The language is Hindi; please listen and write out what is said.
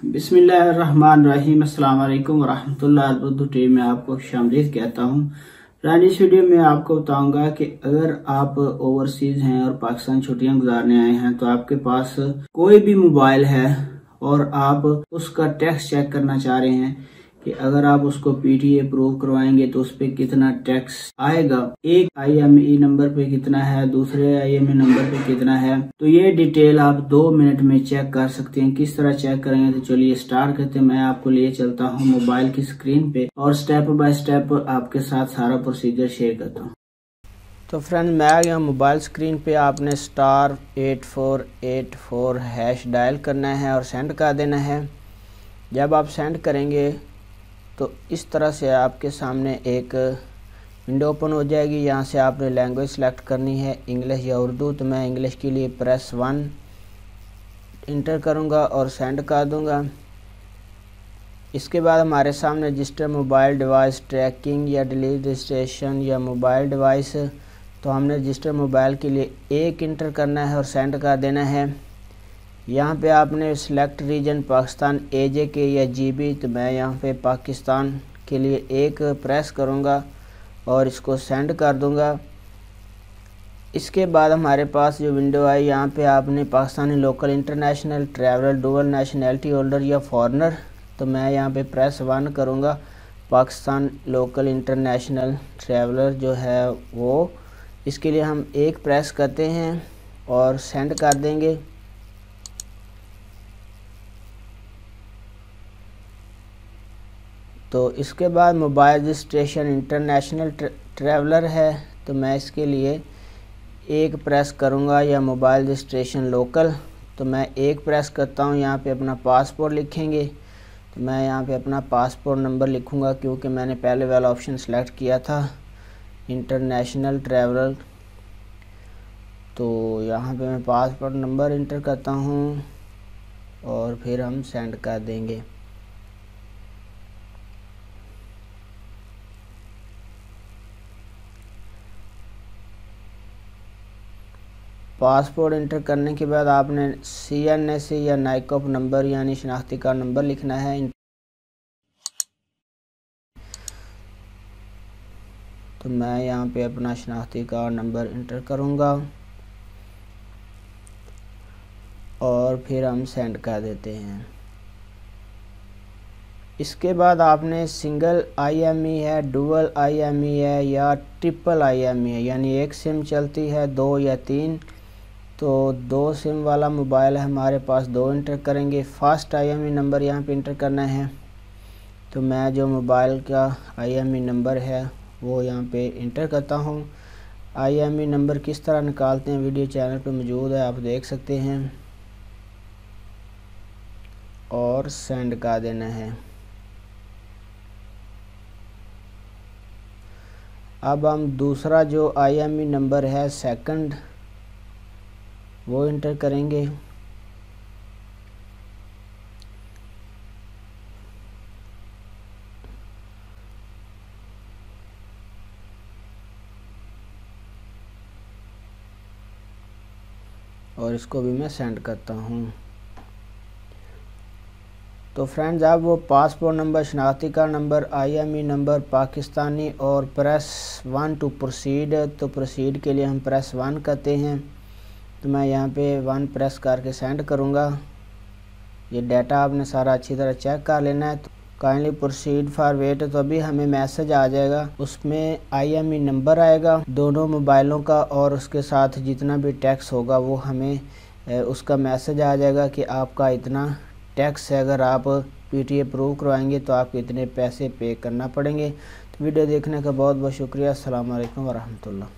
बिस्मिल्लाहिर्रहमानिर्रहीम। अस्सलाम वालेकुम वरहमतुल्लाहि उर्दू टीवी में आपको खुशामदीद कहता हूँ। फ्रेंड, इस वीडियो में आपको बताऊंगा कि अगर आप ओवरसीज हैं और पाकिस्तान छुट्टियां गुजारने आए हैं तो आपके पास कोई भी मोबाइल है और आप उसका टैक्स चेक करना चाह रहे हैं कि अगर आप उसको पीटीए अप्रूव करवाएंगे तो उस पर कितना टैक्स आएगा, एक IMEI नंबर पे कितना है, दूसरे IMEI नंबर पे कितना है, तो ये डिटेल आप 2 मिनट में चेक कर सकते हैं। किस तरह चेक करेंगे तो चलिए स्टार्ट करते हैं। मैं आपको लिए चलता हूँ मोबाइल की स्क्रीन पे और स्टेप बाय स्टेप आपके साथ सारा प्रोसीजर शेयर करता हूँ। तो फ्रेंड, मैं आ गया मोबाइल स्क्रीन पे। आपने *8484# डायल करना है और सेंड कर देना है। जब आप सेंड करेंगे तो इस तरह से आपके सामने एक विंडो ओपन हो जाएगी। यहाँ से आपने लैंग्वेज सेलेक्ट करनी है, इंग्लिश या उर्दू। तो मैं इंग्लिश के लिए प्रेस 1 इंटर करूँगा और सेंड कर दूँगा। इसके बाद हमारे सामने रजिस्टर मोबाइल डिवाइस ट्रैकिंग या डिलीट रजिस्ट्रेशन या मोबाइल डिवाइस, तो हमने रजिस्टर मोबाइल के लिए 1 इंटर करना है और सेंड कर देना है। यहाँ पे आपने सिलेक्ट रीजन पाकिस्तान AJK या GB, तो मैं यहाँ पे पाकिस्तान के लिए 1 प्रेस करूँगा और इसको सेंड कर दूँगा। इसके बाद हमारे पास जो विंडो आई, यहाँ पे आपने Pakistani local international traveller dual nationality holder या फॉरेनर, तो मैं यहाँ पे प्रेस 1 करूँगा। पाकिस्तान लोकल इंटरनेशनल ट्रैवलर जो है वो, इसके लिए हम 1 प्रेस करते हैं और सेंड कर देंगे। तो इसके बाद मोबाइल रजिस्ट्रेशन इंटरनेशनल ट्रैवलर है, तो मैं इसके लिए 1 प्रेस करूँगा, या मोबाइल रजिस्ट्रेशन लोकल, तो मैं 1 प्रेस करता हूँ। यहाँ पे अपना पासपोर्ट लिखेंगे, तो मैं यहाँ पे अपना पासपोर्ट नंबर लिखूँगा क्योंकि मैंने पहले वाला ऑप्शन सेलेक्ट किया था इंटरनेशनल ट्रैवलर। तो यहाँ पे मैं पासपोर्ट नंबर इंटर करता हूँ और फिर हम सेंड कर देंगे। पासपोर्ट इंटर करने के बाद आपने CNSE या नाइकॉप नंबर यानी शनाख्ती कार्ड नंबर लिखना है। तो मैं यहाँ पे अपना शनाख्ती कार्ड नंबर इंटर करूँगा और फिर हम सेंड कर देते हैं। इसके बाद आपने सिंगल IMEI है, डुअल IMEI है या ट्रिपल IMEI है, यानी 1 सिम चलती है, 2 या 3। तो 2 सिम वाला मोबाइल है हमारे पास, 2 इंटर करेंगे। फर्स्ट IMEI नंबर यहाँ पे इंटर करना है, तो मैं जो मोबाइल का IMEI नंबर है वो यहाँ पे इंटर करता हूँ। IMEI नंबर किस तरह निकालते हैं वीडियो चैनल पे मौजूद है, आप देख सकते हैं, और सेंड कर देना है। अब हम दूसरा जो IMEI नंबर है सेकंड, वो इंटर करेंगे। और इसको भी मैं सेंड करता हूँ। तो फ्रेंड्स, अब वो पासपोर्ट नंबर, शनाख्ती card number, IMEI number Pakistani और प्रेस 1 टू प्रोसीड, तो प्रोसीड के लिए हम प्रेस 1 करते हैं। तो मैं यहाँ पे 1 प्रेस करके सेंड करूँगा। ये डाटा आपने सारा अच्छी तरह चेक कर लेना है। तो काइंडली प्रोसीड फॉर वेट, तो अभी हमें मैसेज आ जाएगा, उसमें IMEI नंबर आएगा दोनों मोबाइलों का और उसके साथ जितना भी टैक्स होगा वो हमें उसका मैसेज आ जाएगा कि आपका इतना टैक्स है। अगर आप पीटीए अप्रूव करवाएंगे तो आपको इतने पैसे पे करना पड़ेंगे। तो वीडियो देखने का बहुत बहुत शुक्रिया। अस्सलाम वालेकुम वरहमतुल्लाह।